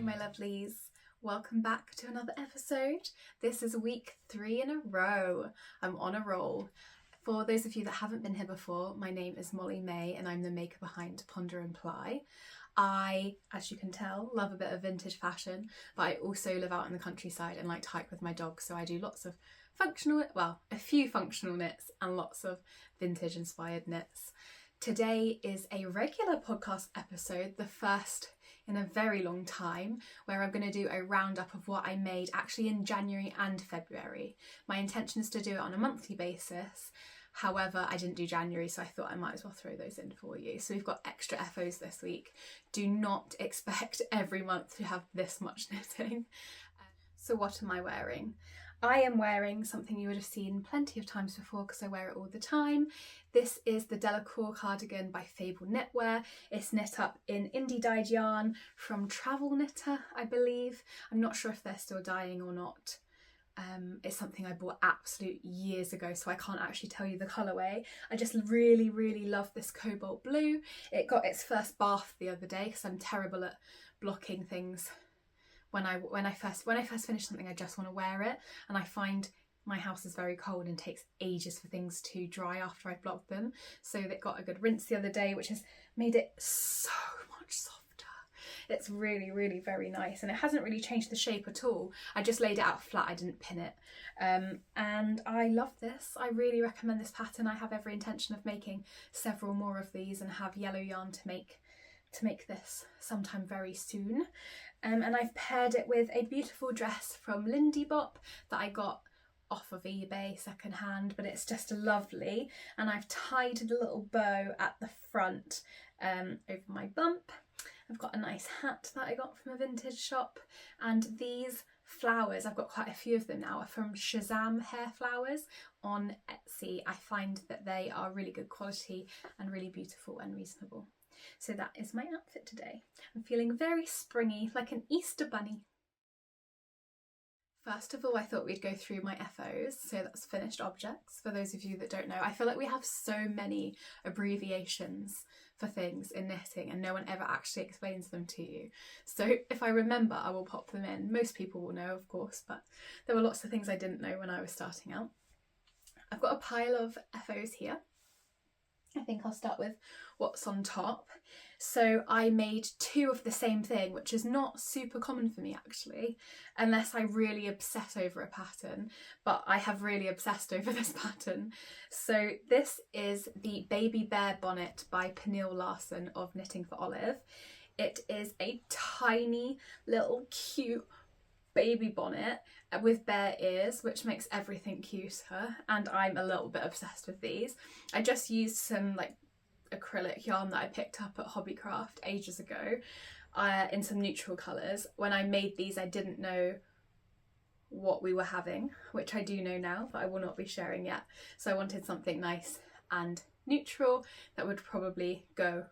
my lovelies. Welcome back to another episode. This is week 3 in a row. I'm on a roll. For those of you that haven't been here before, my name is Molly May and I'm the maker behind Ponder and Ply. I, as you can tell, love a bit of vintage fashion, but I also live out in the countryside and like to hike with my dog, so I do lots of a few functional knits and lots of vintage inspired knits. Today is a regular podcast episode, the first in a very long time, where I'm going to do a roundup of what I made actually in January and February. My intention is to do it on a monthly basis. However, I didn't do January, so I thought I might as well throw those in for you. So we've got extra FOs this week. Do not expect every month to have this much knitting. So what am I wearing? I am wearing something you would have seen plenty of times before because I wear it all the time. This is the Delacour cardigan by Fable Knitwear. It's knit up in indie dyed yarn from Travel Knitter, I believe. I'm not sure if they're still dyeing or not. It's something I bought absolute years ago, so I can't actually tell you the colourway. I just really, really love this cobalt blue. It got its first bath the other day because I'm terrible at blocking things. When I first finish something, I just want to wear it, and I find my house is very cold and takes ages for things to dry after I've blocked them. So it got a good rinse the other day, which has made it so much softer. It's really, really very nice, and it hasn't really changed the shape at all. I just laid it out flat, I didn't pin it. And I love this. I really recommend this pattern. I have every intention of making several more of these and have yellow yarn to make this sometime very soon. And I've paired it with a beautiful dress from Lindy Bop that I got off of eBay secondhand, but it's just lovely. And I've tied the little bow at the front over my bump. I've got a nice hat that I got from a vintage shop, and these flowers, I've got quite a few of them now, are from Shazam hair flowers on Etsy. I find that they are really good quality and really beautiful and reasonable. So that is my outfit today. I'm feeling very springy, like an Easter bunny. First of all, I thought we'd go through my FOs, so that's finished objects. For those of you that don't know, I feel like we have so many abbreviations for things in knitting and no one ever actually explains them to you. So if I remember, I will pop them in. Most people will know, of course, but there were lots of things I didn't know when I was starting out. I've got a pile of FOs here. I think I'll start with what's on top. So I made 2 of the same thing, which is not super common for me actually, unless I really obsess over a pattern, but I have really obsessed over this pattern. So this is the Baby Bear Bonnet by Pernille Larsen of Knitting for Olive. It is a tiny little cute baby bonnet with bear ears, which makes everything cuter, and I'm a little bit obsessed with these. I just used some like acrylic yarn that I picked up at Hobbycraft ages ago in some neutral colours. When I made these, I didn't know what we were having, which I do know now, but I will not be sharing yet. So I wanted something nice and neutral that would probably go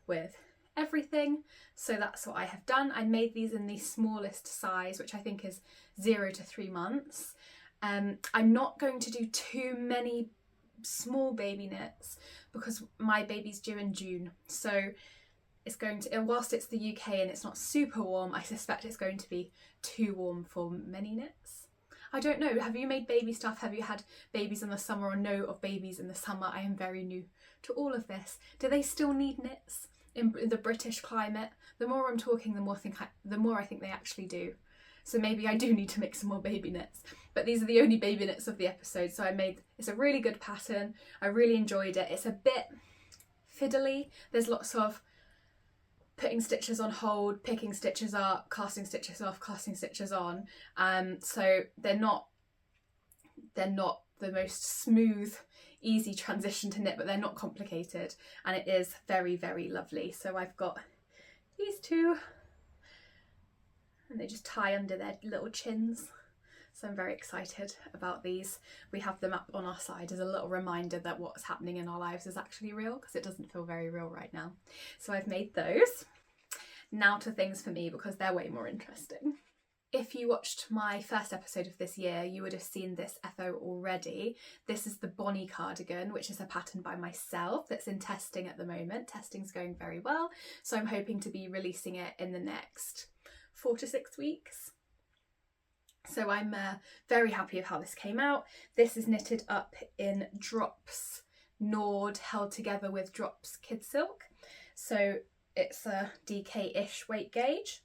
with everything, so that's what I have done. I made these in the smallest size, which I think is 0 to 3 months. I'm not going to do too many small baby knits because my baby's due in June, so it's going to, whilst it's the UK and it's not super warm, I suspect it's going to be too warm for many knits. I don't know, have you made baby stuff? Have you had babies in the summer or know of babies in the summer? I am very new to all of this. Do they still need knits in the British climate? The more I'm talking, the more I think they actually do. So maybe I do need to make some more baby knits. But these are the only baby knits of the episode. So it's a really good pattern. I really enjoyed it. It's a bit fiddly. There's lots of putting stitches on hold, picking stitches up, casting stitches off, casting stitches on. So they're not the most smooth, easy transition to knit, but they're not complicated, and it is very, very lovely. So I've got these 2, and they just tie under their little chins. So I'm very excited about these. We have them up on our side as a little reminder that what's happening in our lives is actually real, because it doesn't feel very real right now. So I've made those. Now to things for me, because they're way more interesting. If you watched my first episode of this year, you would have seen this FO already. This is the Bonnie cardigan, which is a pattern by myself that's in testing at the moment. Testing's going very well, so I'm hoping to be releasing it in the next 4 to 6 weeks. So I'm very happy with how this came out. This is knitted up in Drops Nord held together with Drops Kid Silk. So it's a DK-ish weight gauge.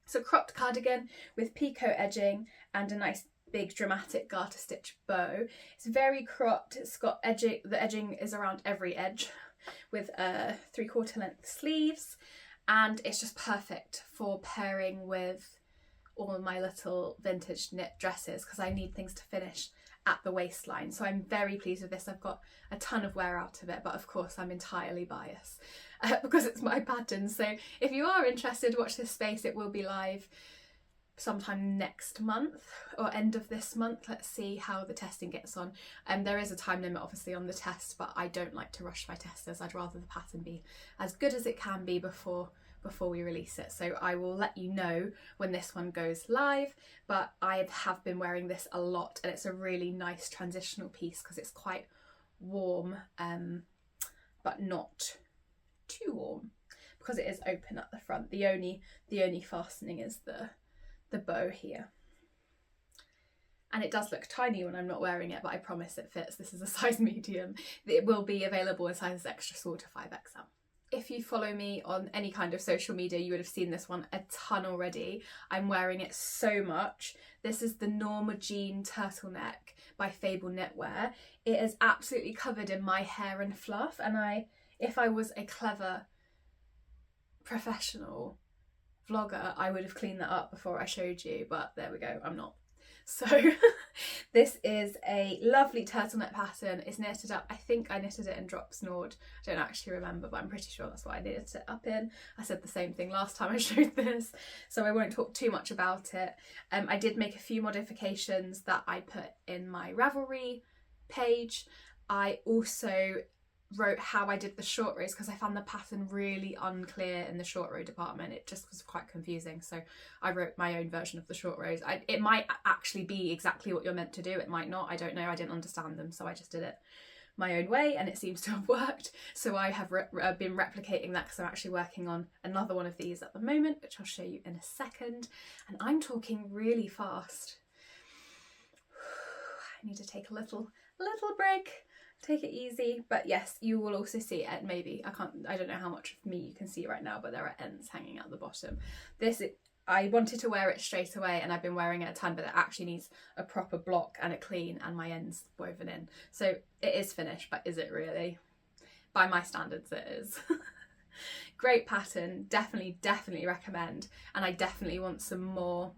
It's a cropped cardigan with picot edging and a nice big dramatic garter stitch bow. It's very cropped. It's got edging. The edging is around every edge with 3/4 length sleeves, and it's just perfect for pairing with all of my little vintage knit dresses because I need things to finish at the waistline. So I'm very pleased with this. I've got a ton of wear out of it, but of course I'm entirely biased because it's my pattern. So if you are interested, watch this space. It will be live sometime next month or end of this month. Let's see how the testing gets on. There is a time limit obviously on the test, but I don't like to rush my testers. I'd rather the pattern be as good as it can be before we release it. So I will let you know when this one goes live, but I have been wearing this a lot and it's a really nice transitional piece because it's quite warm, but not too warm because it is open at the front. The only fastening is the bow here. And it does look tiny when I'm not wearing it, but I promise it fits. This is a size medium. It will be available in sizes extra small to 5XL. If you follow me on any kind of social media, you would have seen this one a ton already. I'm wearing it so much. This is the Norma Jean turtleneck by Fable Knitwear. It is absolutely covered in my hair and fluff, and if I was a clever professional vlogger, I would have cleaned that up before I showed you, but there we go, I'm not. So this is a lovely turtleneck pattern. It's knitted up, I think I knitted it in Drops Nord. I don't actually remember, but I'm pretty sure that's what I knitted it up in. I said the same thing last time I showed this, so I won't talk too much about it. I did make a few modifications that I put in my Ravelry page. I also wrote how I did the short rows because I found the pattern really unclear in the short row department. It just was quite confusing, so I wrote my own version of the short rows. It might actually be exactly what you're meant to do, it might not, I don't know, I didn't understand them, so I just did it my own way and it seems to have worked. So I have been replicating that because I'm actually working on another one of these at the moment, which I'll show you in a second. And I'm talking really fast. I need to take a little break. Take it easy, but yes, you will also see it. Maybe I don't know how much of me you can see right now, but there are ends hanging out the bottom. I wanted to wear it straight away and I've been wearing it a ton, but it actually needs a proper block and a clean and my ends woven in. So it is finished, but is it really? By my standards it is. Great pattern, definitely recommend, and I definitely want some more.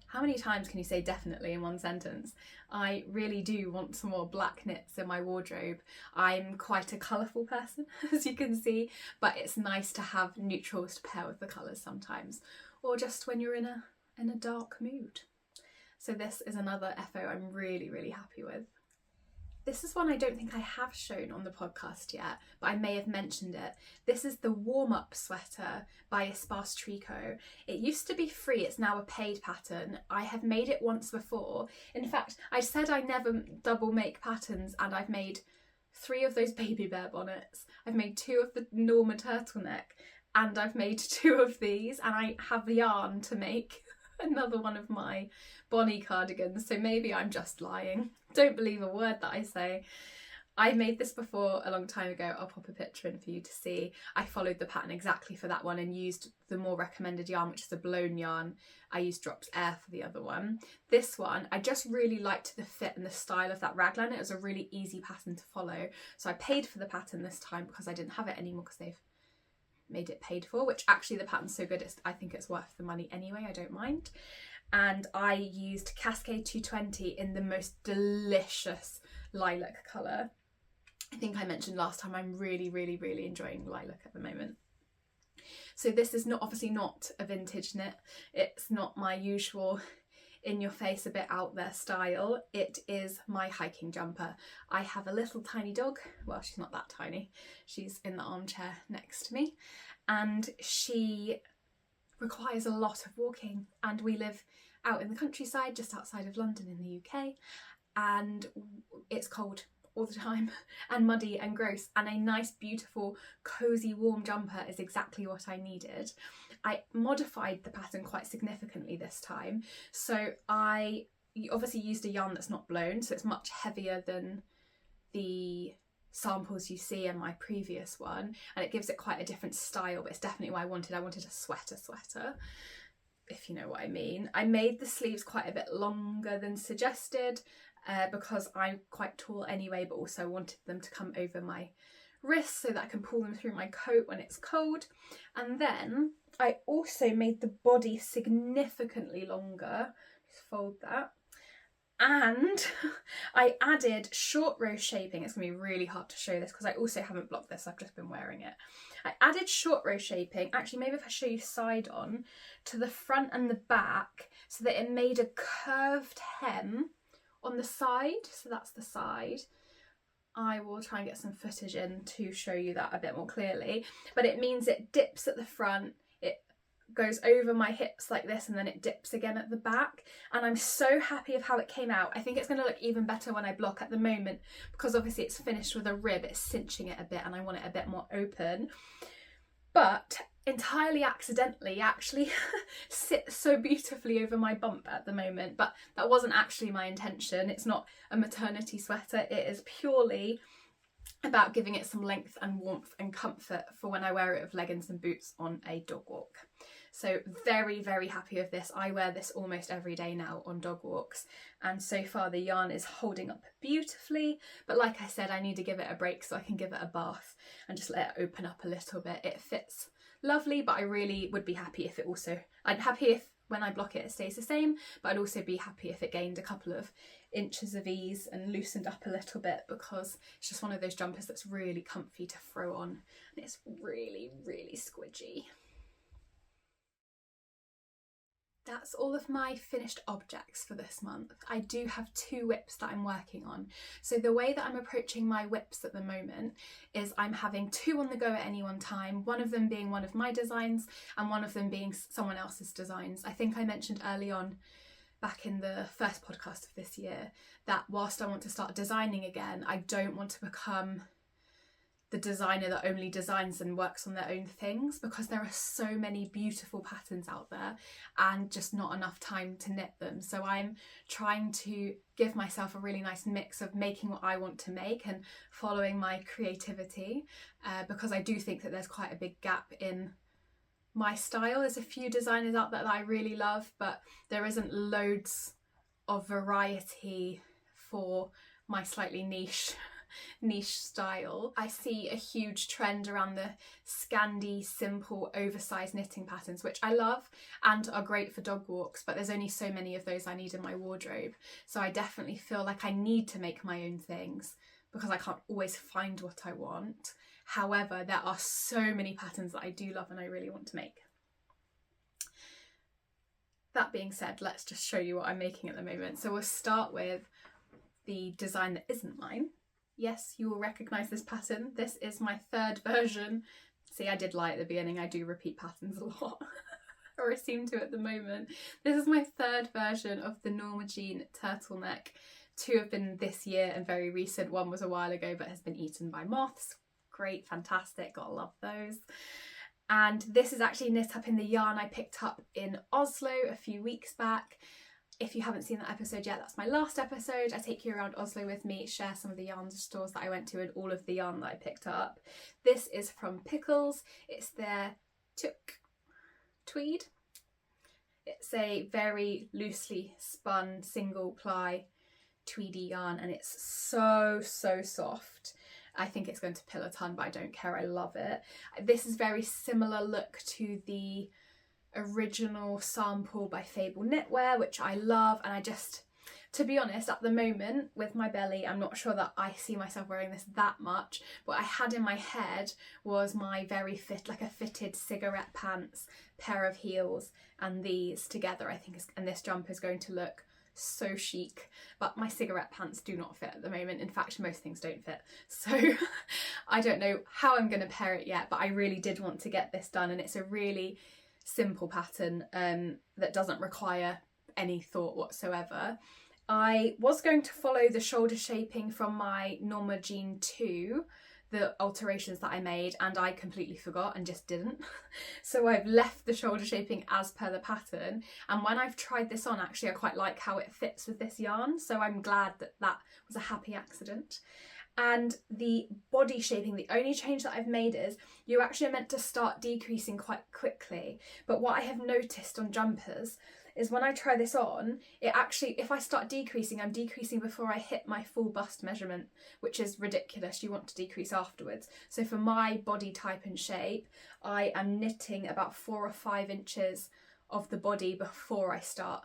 How many times can you say definitely in one sentence? I really do want some more black knits in my wardrobe. I'm quite a colourful person, as you can see, but it's nice to have neutrals to pair with the colours sometimes, or just when you're in a dark mood. So this is another FO I'm really happy with. This is one I don't think I have shown on the podcast yet, but I may have mentioned it. This is the warm-up sweater by Espace Tricot. It used to be free, it's now a paid pattern. I have made it once before. In fact, I said I never double make patterns, and I've made 3 of those baby bear bonnets. I've made 2 of the Norma turtleneck, and I've made 2 of these, and I have the yarn to make another one of my Bonnie cardigans, so maybe I'm just lying. Don't believe a word that I say. I made this before a long time ago. I'll pop a picture in for you to see. I followed the pattern exactly for that one and used the more recommended yarn, which is a blown yarn. I used Drops Air for the other one. This one, I just really liked the fit and the style of that raglan. It was a really easy pattern to follow. So I paid for the pattern this time because I didn't have it anymore because they've made it paid for, which actually the pattern's so good, I think it's worth the money anyway, I don't mind. And I used Cascade 220 in the most delicious lilac colour. I think I mentioned last time I'm really enjoying lilac at the moment. So this is obviously not a vintage knit. It's not my usual in your face, a bit out there style. It is my hiking jumper. I have a little tiny dog. Well, she's not that tiny. She's in the armchair next to me, and she requires a lot of walking, and we live out in the countryside just outside of London in the UK, and it's cold all the time and muddy and gross, and a nice beautiful cozy warm jumper is exactly what I needed. I modified the pattern quite significantly this time, so I obviously used a yarn that's not blown, so it's much heavier than the samples you see in my previous one, and it gives it quite a different style, but it's definitely what I wanted. I wanted a sweater, if you know what I mean. I made the sleeves quite a bit longer than suggested because I'm quite tall anyway, but also wanted them to come over my wrists so that I can pull them through my coat when it's cold. And then I also made the body significantly longer. Just fold that. And I added short row shaping. It's going to be really hard to show this because I also haven't blocked this, I've just been wearing it. I added short row shaping, actually maybe if I show you side on, to the front and the back so that it made a curved hem on the side. So that's the side. I will try and get some footage in to show you that a bit more clearly. But it means it dips at the front, it goes over my hips like this, and then it dips again at the back. And I'm so happy of how it came out. I think it's going to look even better when I block at the moment, because obviously it's finished with a rib, it's cinching it a bit and I want it a bit more open. But entirely accidentally actually sits so beautifully over my bump at the moment, but that wasn't actually my intention. It's not a maternity sweater, it is purely about giving it some length and warmth and comfort for when I wear it with leggings and boots on a dog walk. So very, very happy with this. I wear this almost every day now on dog walks, and so far the yarn is holding up beautifully, but like I said, I need to give it a break so I can give it a bath and just let it open up a little bit. It fits lovely, but I really would be happy if it also, I'd happy if when I block it it stays the same, but I'd also be happy if it gained a couple of inches of ease and loosened up a little bit, because it's just one of those jumpers that's really comfy to throw on, and it's really, really squidgy. That's all of my finished objects for this month. I do have 2 whips that I'm working on. So the way that I'm approaching my whips at the moment is I'm having 2 on the go at any one time, one of them being one of my designs and one of them being someone else's designs. I think I mentioned early on back in the first podcast of this year that whilst I want to start designing again, I don't want to become the designer that only designs and works on their own things, because there are so many beautiful patterns out there and just not enough time to knit them. So I'm trying to give myself a really nice mix of making what I want to make and following my creativity, because I do think that there's quite a big gap in my style. There's a few designers out there that I really love, but there isn't loads of variety for my slightly niche style. I see a huge trend around the Scandi simple oversized knitting patterns, which I love and are great for dog walks, but there's only so many of those I need in my wardrobe. So I definitely feel like I need to make my own things because I can't always find what I want. However, there are so many patterns that I do love and I really want to make. That being said, let's just show you what I'm making at the moment. So we'll start with the design that isn't mine. Yes, you will recognise this pattern. This is my 3rd version. See, I did lie at the beginning, I do repeat patterns a lot, or I seem to at the moment. This is my 3rd version of the Norma Jean turtleneck. 2 have been this year and very recent. One was a while ago but has been eaten by moths. Great, fantastic, gotta love those. And this is actually knit up in the yarn I picked up in Oslo a few weeks back. If you haven't seen that episode yet, that's my last episode. I take you around Oslo with me, share some of the yarn stores that I went to and all of the yarn that I picked up. This is from Pickles. It's their Tuk tweed. It's a very loosely spun single ply tweedy yarn and it's so soft. I think it's going to pill a ton, but I don't care, I love it. This is very similar look to the original sample by Fable Knitwear, which I love, and I just, to be honest, at the moment with my belly, I'm not sure that I see myself wearing this that much. What I had in my head was my very fitted cigarette pants, pair of heels, and these together, I think, and this jumper is going to look so chic, but my cigarette pants do not fit at the moment. In fact, most things don't fit, so I don't know how I'm going to pair it yet, but I really did want to get this done, and it's a really simple pattern that doesn't require any thought whatsoever. I was going to follow the shoulder shaping from my Norma Jean 2, the alterations that I made, and I completely forgot and just didn't. So I've left the shoulder shaping as per the pattern, and when I've tried this on, actually I quite like how it fits with this yarn, so I'm glad that that was a happy accident. And the body shaping, the only change that I've made is you actually are meant to start decreasing quite quickly, but what I have noticed on jumpers is when I try this on, it actually, if I start decreasing, I'm decreasing before I hit my full bust measurement, which is ridiculous. You want to decrease afterwards. So for my body type and shape, I am knitting about 4 or 5 inches of the body before I start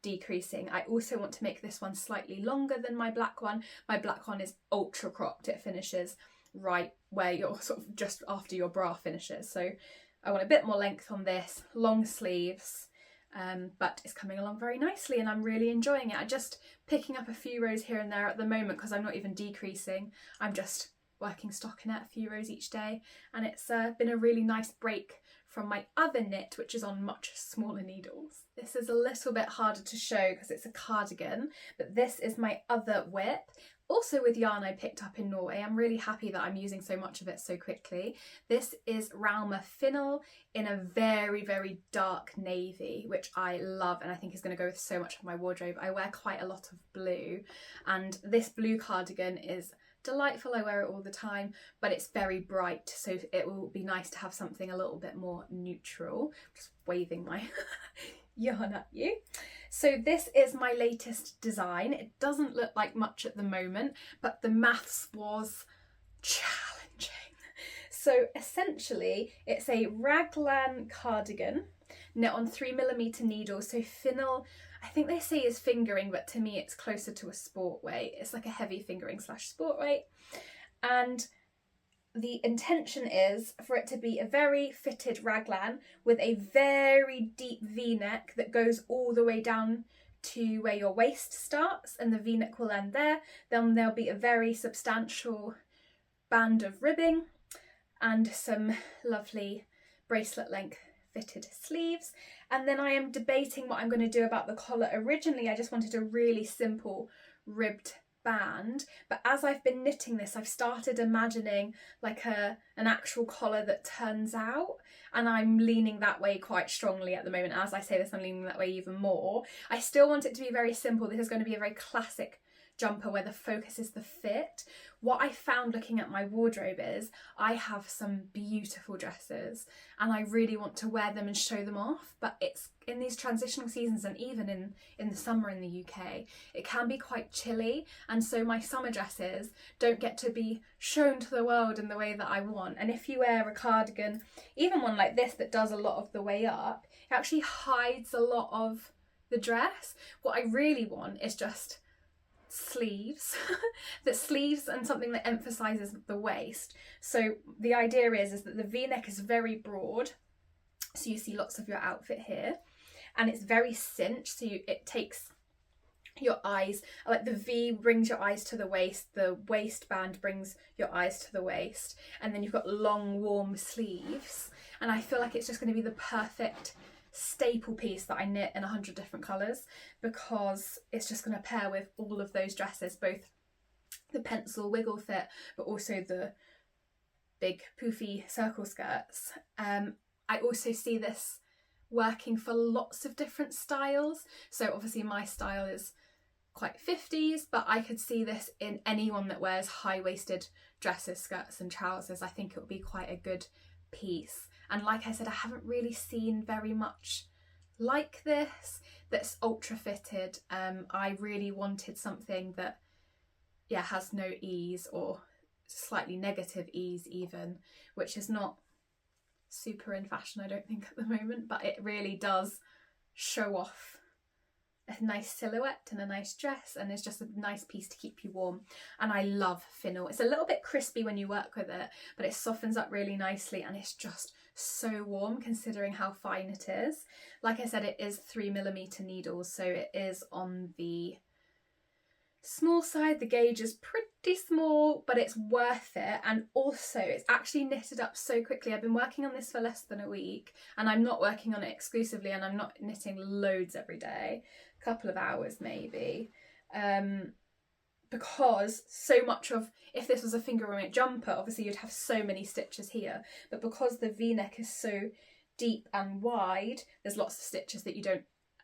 decreasing. I also want to make this one slightly longer than my black one. My black one is ultra cropped. It finishes right where you're sort of just after your bra finishes. So I want a bit more length on this, long sleeves. But it's coming along very nicely and I'm really enjoying it. I'm just picking up a few rows here and there at the moment because I'm not even decreasing. I'm just working stockinette, a few rows each day, and it's been a really nice break from my other knit, which is on much smaller needles. This is a little bit harder to show because it's a cardigan, but this is my other whip. Also with yarn I picked up in Norway. I'm really happy that I'm using so much of it so quickly. This is Ralma Finnel in a very, very dark navy, which I love and I think is going to go with so much of my wardrobe. I wear quite a lot of blue, and this blue cardigan is delightful. I wear it all the time, but it's very bright, so it will be nice to have something a little bit more neutral. Just waving my yarn at you. So this is my latest design. It doesn't look like much at the moment, but the maths was challenging. So essentially it's a raglan cardigan knit on 3mm needles. So Finnel, I think they say is fingering, but to me it's closer to a sport weight. It's like a heavy fingering / sport weight. And the intention is for it to be a very fitted raglan with a very deep V-neck that goes all the way down to where your waist starts, and the V-neck will end there. Then there'll be a very substantial band of ribbing and some lovely bracelet length fitted sleeves. And then I am debating what I'm going to do about the collar. Originally I just wanted a really simple ribbed band, but as I've been knitting this I've started imagining like an actual collar that turns out, and I'm leaning that way quite strongly at the moment. As I say this, I'm leaning that way even more. I still want it to be very simple. This is going to be a very classic jumper where the focus is the fit. What I found looking at my wardrobe is I have some beautiful dresses and I really want to wear them and show them off, but it's in these transitional seasons and even in the summer in the UK, it can be quite chilly, and so my summer dresses don't get to be shown to the world in the way that I want. And if you wear a cardigan, even one like this that does a lot of the way up, it actually hides a lot of the dress. What I really want is just sleeves that sleeves and something that emphasizes the waist. So the idea is that the V-neck is very broad, so you see lots of your outfit here, and it's very cinched, so it takes your eyes, like the V brings your eyes to the waist, the waistband brings your eyes to the waist, and then you've got long warm sleeves, and I feel like it's just going to be the perfect staple piece that I knit in 100 different colours, because it's just going to pair with all of those dresses, both the pencil wiggle fit but also the big poofy circle skirts. I also see this working for lots of different styles. So obviously my style is quite 50s, but I could see this in anyone that wears high-waisted dresses, skirts and trousers. I think it would be quite a good piece. And like I said, I haven't really seen very much like this that's ultra fitted. I really wanted something that has no ease, or slightly negative ease even, which is not super in fashion I don't think at the moment, but it really does show off a nice silhouette and a nice dress, and it's just a nice piece to keep you warm. And I love Finnel. It's a little bit crispy when you work with it, but it softens up really nicely and it's just so warm considering how fine it is. Like I said, it is 3mm needles, so it is on the small side. The gauge is pretty small, but it's worth it, and also it's actually knitted up so quickly. I've been working on this for less than a week, and I'm not working on it exclusively, and I'm not knitting loads every day, a couple of hours maybe, because so much of, if this was a fingering weight jumper, obviously you'd have so many stitches here, but because the V-neck is so deep and wide, there's lots of stitches that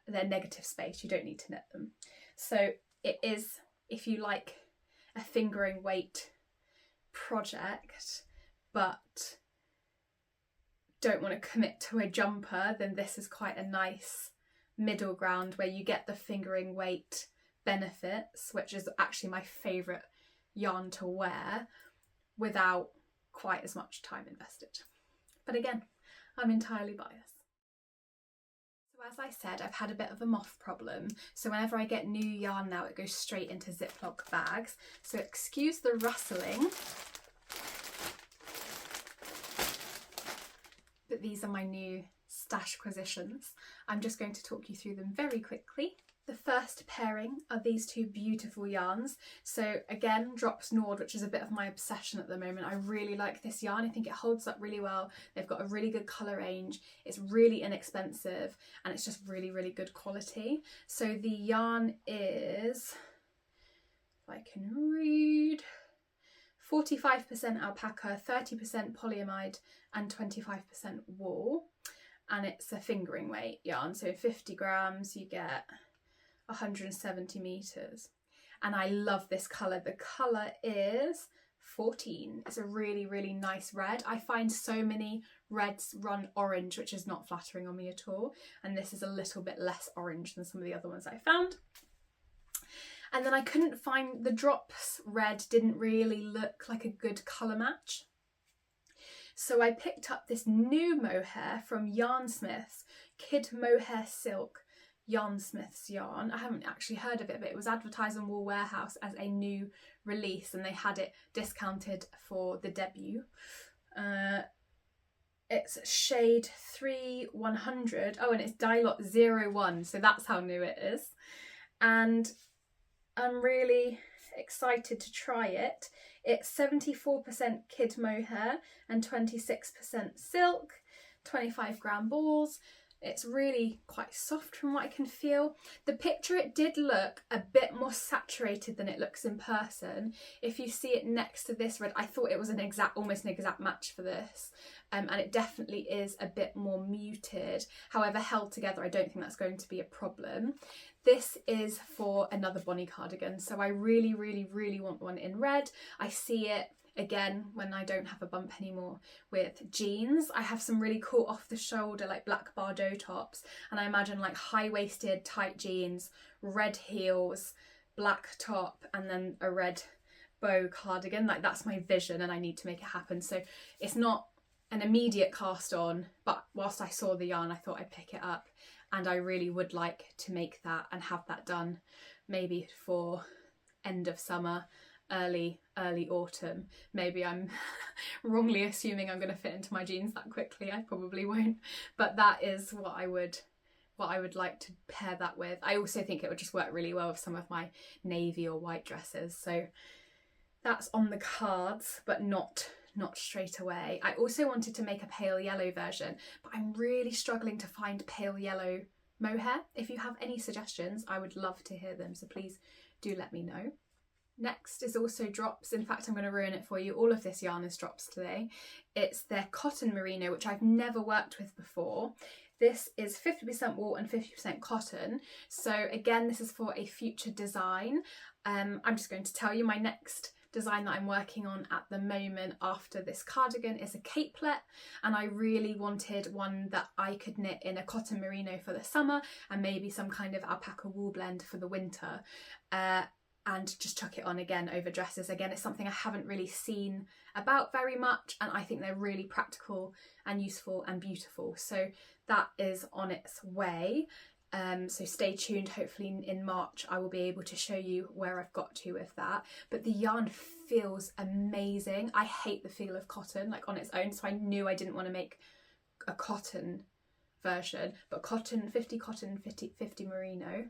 they're negative space, you don't need to knit them. So it is, if you like a fingering weight project but don't want to commit to a jumper, then this is quite a nice middle ground where you get the fingering weight benefits, which is actually my favourite yarn to wear, without quite as much time invested. But again, I'm entirely biased. So as I said, I've had a bit of a moth problem, so whenever I get new yarn now, it goes straight into Ziploc bags. So excuse the rustling, but these are my new Stashquisitions. I'm just going to talk you through them very quickly. The first pairing are these two beautiful yarns. So again, Drops Nord, which is a bit of my obsession at the moment. I really like this yarn. I think it holds up really well. They've got a really good colour range. It's really inexpensive and it's just really, really good quality. So the yarn is, if I can read, 45% alpaca, 30% polyamide and 25% wool. And it's a fingering weight yarn. So 50 grams, you get 170 meters, and I love this colour. The colour is 14. It's a really, really nice red. I find so many reds run orange, which is not flattering on me at all, and this is a little bit less orange than some of the other ones I found. And then I couldn't find, the Drops red didn't really look like a good colour match, so I picked up this new mohair from Yarnsmiths, Kid Mohair Silk Yarnsmiths yarn. I haven't actually heard of it, but it was advertised on Wool Warehouse as a new release and they had it discounted for the debut. It's shade 3100. Oh, and it's dye lot 01, so that's how new it is. And I'm really excited to try it. It's 74% kid mohair and 26% silk, 25 gram balls. It's really quite soft from what I can feel. The picture, it did look a bit more saturated than it looks in person. If you see it next to this red, I thought it was almost an exact match for this. And it definitely is a bit more muted. However, held together, I don't think that's going to be a problem. This is for another Bonnie cardigan. So I really, really, really want one in red. I see it again when I don't have a bump anymore with jeans. I have some really cool off the shoulder like black Bardot tops, and I imagine like high-waisted tight jeans, red heels, black top, and then a red bow cardigan. Like, that's my vision and I need to make it happen. So it's not an immediate cast on, but whilst I saw the yarn I thought I'd pick it up, and I really would like to make that and have that done maybe for end of summer, early autumn. Maybe I'm wrongly assuming I'm going to fit into my jeans that quickly. I probably won't, but that is what I would like to pair that with. I also think it would just work really well with some of my navy or white dresses, so that's on the cards, but not straight away. I also wanted to make a pale yellow version, but I'm really struggling to find pale yellow mohair. If you have any suggestions, I would love to hear them, so please do let me know. Next is also Drops. In fact, I'm going to ruin it for you. All of this yarn is Drops today. It's their cotton merino, which I've never worked with before. This is 50% wool and 50% cotton. So again, this is for a future design. I'm just going to tell you my next design that I'm working on at the moment after this cardigan is a capelet, and I really wanted one that I could knit in a cotton merino for the summer and maybe some kind of alpaca wool blend for the winter. And just chuck it on again over dresses. Again, it's something I haven't really seen about very much, and I think they're really practical and useful and beautiful. So that is on its way. So stay tuned. Hopefully in March I will be able to show you where I've got to with that. But the yarn feels amazing. I hate the feel of cotton like on its own, so I knew I didn't want to make a cotton version, but cotton, 50 merino,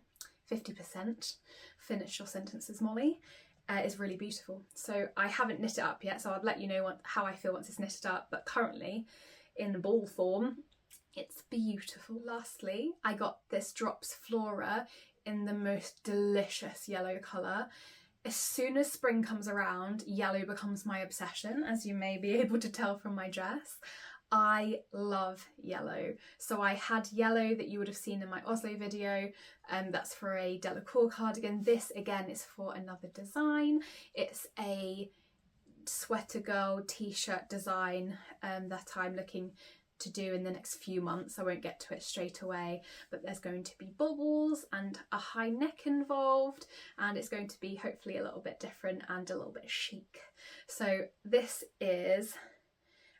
50%, finish your sentences, Molly, is really beautiful. So I haven't knit it up yet, so I'll let you know how I feel once it's knitted up, but currently in ball form, it's beautiful. Lastly, I got this Drops Flora in the most delicious yellow colour. As soon as spring comes around, yellow becomes my obsession, as you may be able to tell from my dress. I love yellow. So I had yellow that you would have seen in my Oslo video, and that's for a Delacour cardigan. This again is for another design. It's a sweater girl t-shirt design that I'm looking to do in the next few months. I won't get to it straight away, but there's going to be bubbles and a high neck involved, and it's going to be hopefully a little bit different and a little bit chic. So this is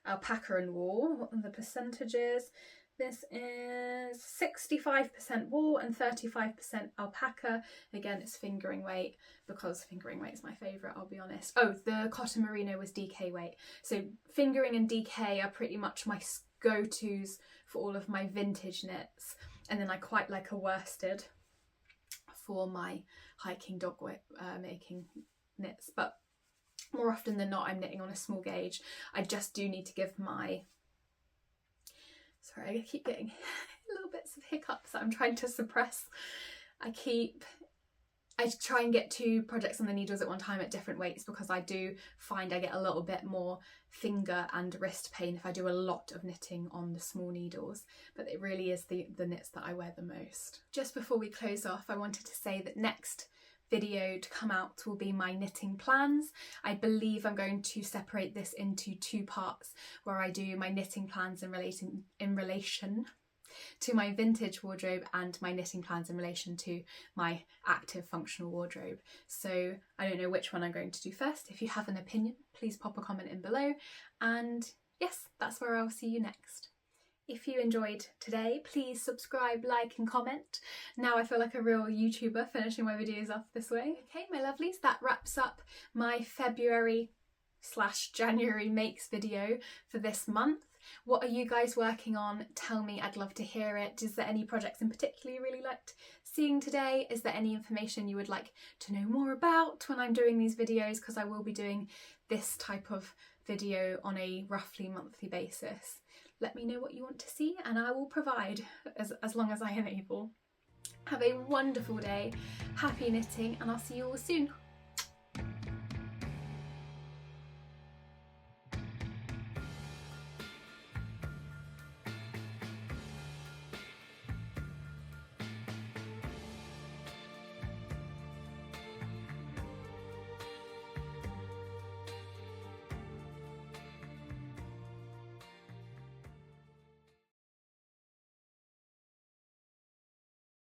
alpaca and wool. What are the percentages? This is 65% wool and 35% alpaca. Again, it's fingering weight because fingering weight is my favourite, I'll be honest. Oh, the cotton merino was DK weight. So fingering and DK are pretty much my go-tos for all of my vintage knits. And then I quite like a worsted for my hiking dog making knits. But more often than not, I'm knitting on a small gauge. I just do need to give my... Sorry, I keep getting little bits of hiccups that I'm trying to suppress. I try and get 2 projects on the needles at one time at different weights, because I do find I get a little bit more finger and wrist pain if I do a lot of knitting on the small needles, but it really is the knits that I wear the most. Just before we close off, I wanted to say that next video to come out will be my knitting plans. I believe I'm going to separate this into 2 parts, where I do my knitting plans in relation to my vintage wardrobe and my knitting plans in relation to my active functional wardrobe. So I don't know which one I'm going to do first. If you have an opinion, please pop a comment in below, and yes, that's where I'll see you next. If you enjoyed today, please subscribe, like and comment. Now I feel like a real YouTuber finishing my videos off this way. Okay, my lovelies, that wraps up my February/January makes video for this month. What are you guys working on? Tell me, I'd love to hear it. Is there any projects in particular you really liked seeing today? Is there any information you would like to know more about when I'm doing these videos? Because I will be doing this type of video on a roughly monthly basis. Let me know what you want to see and I will provide as long as I am able. Have a wonderful day, happy knitting, and I'll see you all soon.